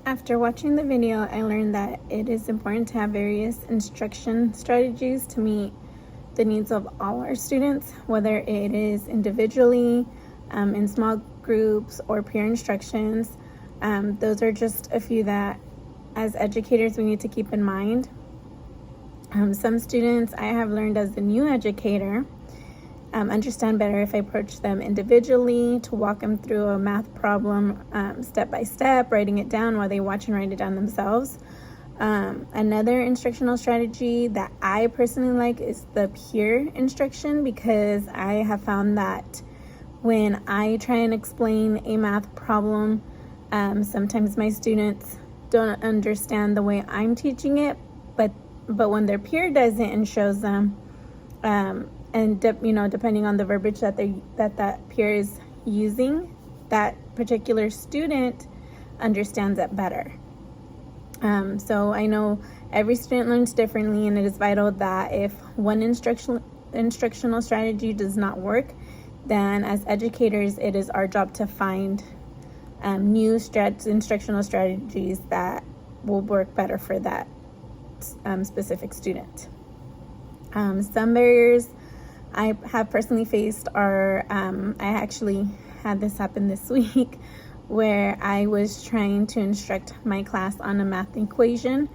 After watching the video, I learned that it is important to have various instruction strategies to meet the needs of all our students, whether it is individually, in small groups, or peer instructions. Those are just a few that, as educators, we need to keep in mind. Some students I have learned as a new educator understand better if I approach them individually, to walk them through a math problem step by step, writing it down while they watch and write it down themselves. Another instructional strategy that I personally like is the peer instruction, because I have found that when I try and explain a math problem, sometimes my students don't understand the way I'm teaching it, but when their peer does it and shows them, and depending on the verbiage that peer is using, that particular student understands it better. So I know every student learns differently, and it is vital that if one instructional strategy does not work, then as educators, it is our job to find new instructional strategies that will work better for that specific student. Some barriers I have personally faced are, I actually had this happen this week, where I was trying to instruct my class on a math equation,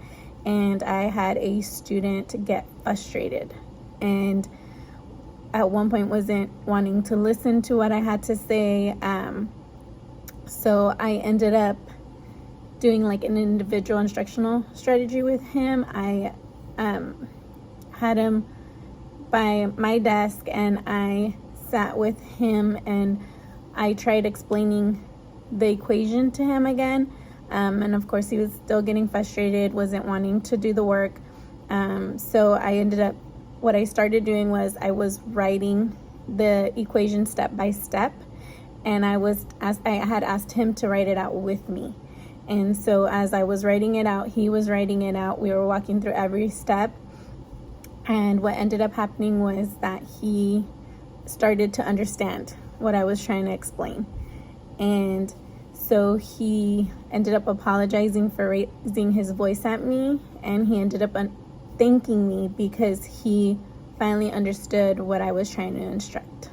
and I had a student get frustrated, and at one point wasn't wanting to listen to what I had to say. So I ended up doing like an individual instructional strategy with him. I had him by my desk, and I sat with him and I tried explaining the equation to him again, and of course he was still getting frustrated, wasn't wanting to do the work. So what I started doing was I was writing the equation step by step, and I had asked him to write it out with me. And so as I was writing it out, he was writing it out. We were walking through every step, and what ended up happening was that he started to understand what I was trying to explain. And so he ended up apologizing for raising his voice at me, and he ended up thanking me because he finally understood what I was trying to instruct.